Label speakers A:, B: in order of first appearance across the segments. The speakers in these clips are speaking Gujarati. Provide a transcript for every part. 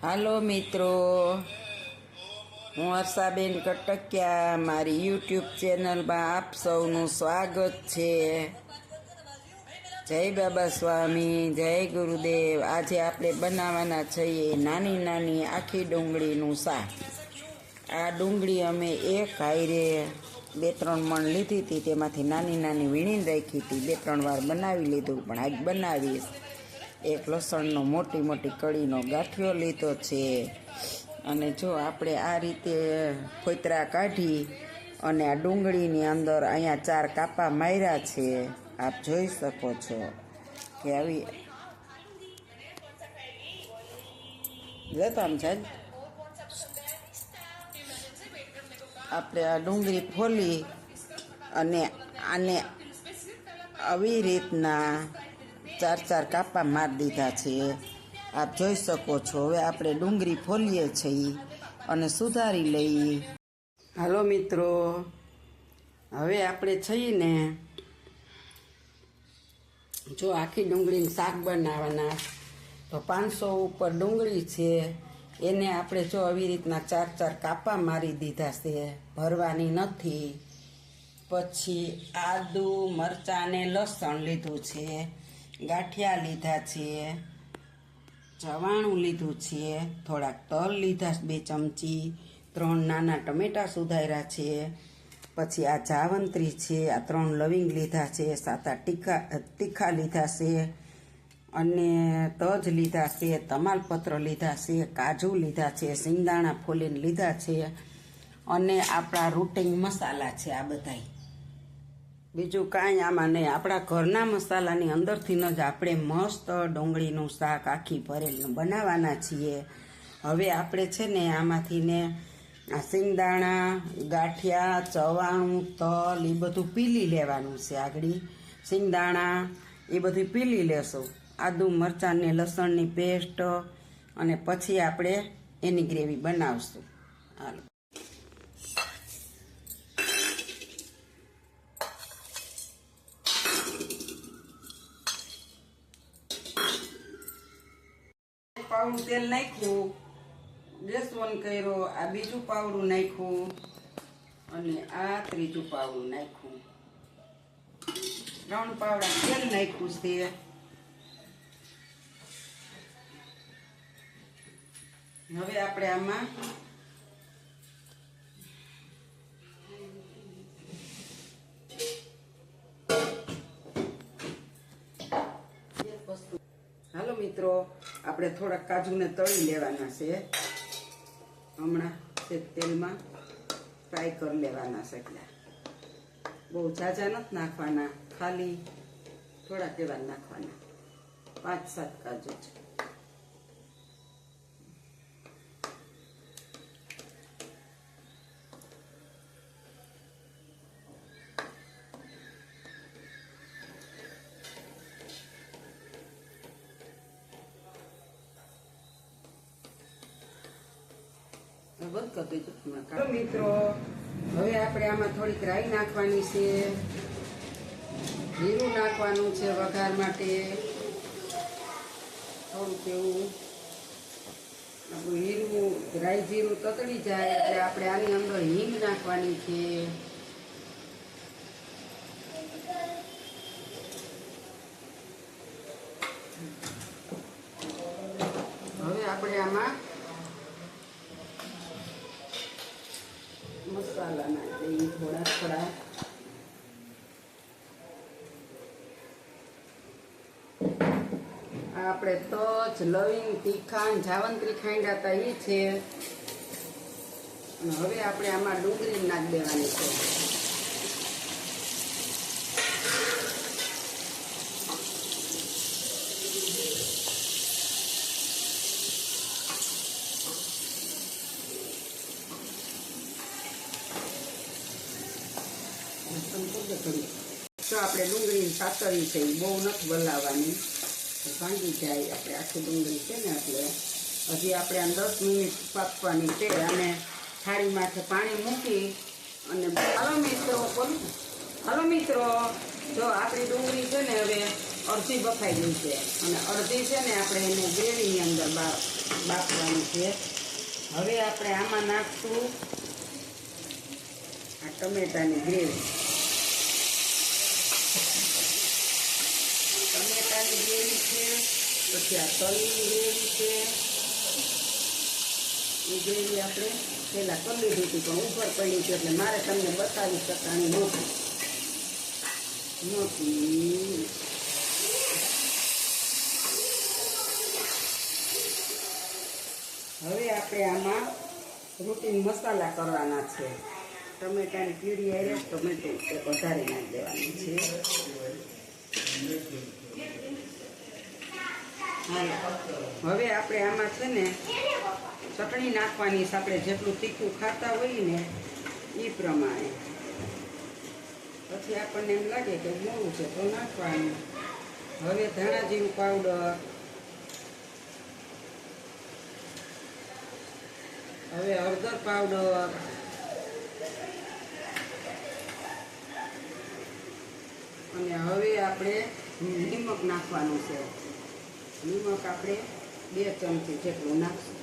A: હાલો મિત્રો, હું હર્ષાબેન કટકિયા. મારી યુટ્યુબ ચેનલમાં આપ સૌનું સ્વાગત છે. જય બાબા સ્વામી, જય ગુરુદેવ. આજે આપણે બનાવવાના છીએ નાની નાની આખી ડુંગળીનું શાક. આ ડુંગળી અમે એક હાયરે 2-3 મણ લીધી હતી, તેમાંથી નાની નાની વીણીને રાખી હતી. 2-3 વાર બનાવી લીધું, પણ આજ બનાવીશ. એક લસણનો મોટી મોટી કળીનો ગાંઠિયો લીધો છે. અને જો આપણે આ રીતે ફોતરા કાઢી અને આ ડુંગળીની અંદર અહીંયા 4 કાપા માર્યા છે. આપ જોઈ શકો છો કે આવી જતા છે. આપણે આ ડુંગળી ફોલી અને આને આવી રીતના 4 કાપા મારી દીધા છે. આપ જોઈ શકો છો. હવે આપણે ડુંગળી ફોલીએ છીએ અને સુધારી લઈએ. હાલો મિત્રો, હવે આપણે છીએ ને જો આખી ડુંગળીનું શાક બનાવવાના, તો 500 ઉપર ડુંગળી છે. એને આપણે જો આવી રીતના 4 કાપા મારી દીધા છે, ભરવાની નથી. પછી આદુ, મરચાં ને લસણ લીધું છે, ગાંઠિયા લીધા છે, ચવાણું લીધું છે, થોડાક તલ લીધા 2 ચમચી, 3 નાના ટમેટા સુધાર્યા છે. પછી આ જાવંત્રી છે, આ 3 લવિંગ લીધા છે, 7-8 તીખા લીધા છે, અને તજ લીધા છે, તમાલપત્ર લીધા છે, કાજુ લીધા છે, સિંગદાણા ફોલીને લીધા છે, અને આપણા રૂટિંગ મસાલા છે. આ બધાય બીજું કાંઈ આમાં નહીં, આપણા ઘરના મસાલાની અંદરથી જ આપણે મસ્ત ડુંગળીનું શાક આખી ભરેલું બનાવવાના છીએ. હવે આપણે છે ને આમાંથી ને આ સિંગદાણા, ગાંઠિયા, ચવાણું, તલ એ બધું પીલી લેવાનું છે. આગળ સિંગદાણા એ બધું પીલી લેશું, આદુ મરચાં ને લસણની પેસ્ટ, અને પછી આપણે એની ગ્રેવી બનાવશું. હાલો, પાવડું તેલ નાખ્યું, ગેસ બંધ કર્યો, આ બીજું પાવડું નાખ્યું, અને આ ત્રીજું પાવડું નાખ્યું. 3 પાવડા તેલ નાખ્યું છે. હવે આપણે આમાં હાલો મિત્રો, આપણે થોડાક કાજુને તળી લેવાના છે. હમણાં તેલમાં ફ્રાય કરી લેવાના છે. એટલે બહુ ઝાઝા નથી નાખવાના, ખાલી થોડાક એવા નાખવાના. 5-7 કાજુ છે. મિત્રો, હવે આપણે આમાં થોડીક રાઈ નાખવાની છે, જીરું નાખવાનું છે વઘાર માટે. થોડુંક એવું આપણું જીરું, રાઈ જીરું તતડી જાય એટલે આપણે આની અંદર હિંગ નાખવાની છે. હવે આપણે આમાં મસાલા નાખી દઈએ થોડા. આપણે તજ, લવિંગ, તીખા, જાવંત્રી ખાંડ્યા હતા એ છે. અને હવે આપણે આમાં ડુંગળી નાખી દેવાની છે. તો આપણે ડુંગળી સાતળી છે, બહુ નથી બલાવવાની, ભાંગી જાય. આપણે આખી ડુંગળી છે ને, એટલે હજી આપણે આમ 10 મિનિટ પાકવાની છે. અને થાળીમાંથી પાણી મૂકી અને હાલો મિત્રો, જો આપણી ડુંગળી છે ને હવે અડધી બફાઈ ગઈ છે અને અડધી છે ને આપણે એને ગ્રેવીની અંદર બાફવાની છે. હવે આપણે આમાં નાખશું આ ટમેટાની ગ્રેવી. ટમેટાની ગ્રેવી છે, પછી આ તલની ગ્રેવી છે. એ ગ્રેવી આપણે પહેલાં કરી લીધી હતી પણ ઉપર પડી છે એટલે મારે તમને બતાવી શકાણી નહોતી. હવે આપણે આમાં રૂટીન મસાલા કરવાના છે. ટમેટાની પ્યુરી આરે ટમેટું વધારે નાખી દેવાની છે. હવે આપણે આમાં છે ને ચટણી નાખવાની છે. આપણે જેટલું તીખું ખાતા હોઈએ ને એ પ્રમાણે. પછી આપણને એમ લાગે કે મોડું છે તો નાખવાનું. હવે ધાણા જીરું પાવડર, હવે હળદર પાવડર, અને હવે આપણે નિમક નાખવાનું છે. નિમક આપણે 2 ચમચી જેટલું નાખશું.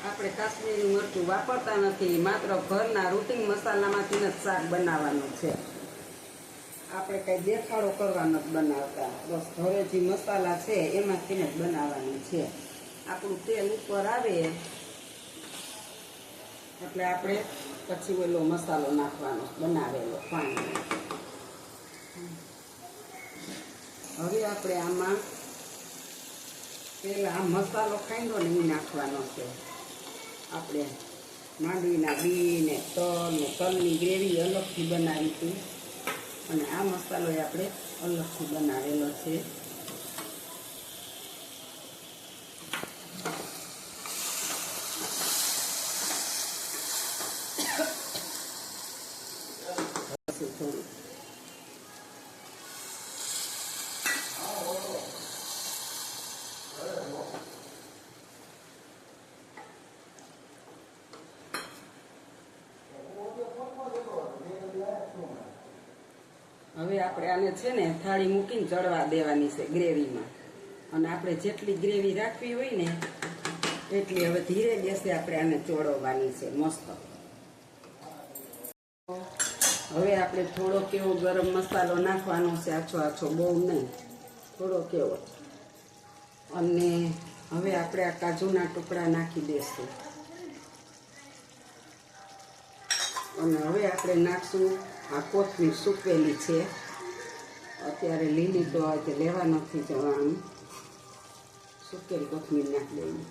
A: આપણે કાશ્મીરી મરચું વાપરતા નથી, માત્ર ઘરના રૂટીન મસાલામાંથી જ શાક બનાવવાનું છે. આપણે કંઈ દેખાડો કરવાનો જ બનાવતા. બસ હવે જે મસાલા છે એમાંથી જ બનાવવાનું છે. આપણું તેલ ઉપર આવે એટલે આપણે પછી ઓલો મસાલો નાખવાનો બનાવેલો પાણી. હવે આપણે આમાં પહેલાં આ મસાલો ખાંડો ને એ નાખવાનો છે. આપણે માંડવીના બી ને તલની ગ્રેવી અલગથી બનાવી હતી અને આ મસાલો આપણે અલગથી બનાવેલો છે. થોડું હવે આપણે આને છે ને થાળી મૂકીને ચડવા દેવાની છે ગ્રેવીમાં. અને આપણે જેટલી ગ્રેવી રાખવી હોય ને એટલી હવે ધીરે ગેસે આપણે આને ચોળવવાની છે મસ્ત. હવે આપણે થોડો કેવો ગરમ મસાલો નાખવાનો છે, આછો બહુ નહીં, થોડો કેવો. અને હવે આપણે આ કાજુના ટુકડા નાખી દઈશું. અને હવે આપણે નાખશું આ કોથમીર સૂકવેલી છે. અત્યારે લીલી તો આજે લેવા નથી જવાનું, સૂકેલી કોથમીર નાખી દઈએ.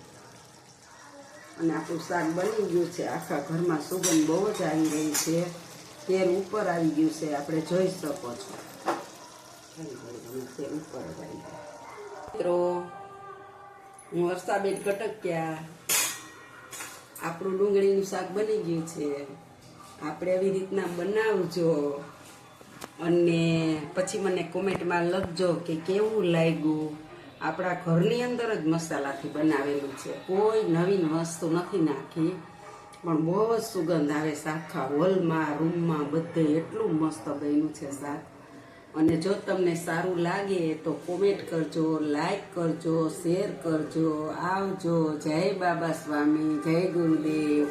A: અને આપણું શાક બની ગયું છે. આખા ઘરમાં સુગંધ બહુ જ આવી રહી છે. તેલ ઉપર આવી ગયું છે, આપણે જોઈ શકો છો. તેલ ઉપર જ આવી ગયું. મિત્રો, હું વર્ષાબેન કટકિયા. આપણું ડુંગળીનું શાક બની ગયું છે. આપણે એવી રીતના બનાવજો અને પછી મને કોમેન્ટમાં લખજો કે કેવું લાગ્યું. આપણા ઘરની અંદર જ મસાલાથી બનાવેલું છે, કોઈ નવીન વસ્તુ નથી નાખી, પણ બહુ જ સુગંધ આવે છે. આખા હોલમાં રૂમમાં બધે એટલું મસ્ત બન્યું છે શાક. અને જો તમને સારું લાગે તો કોમેન્ટ કરજો, લાઈક કરજો, શેર કરજો. આવજો. જય બાબા સ્વામી, જય ગુરુદેવ.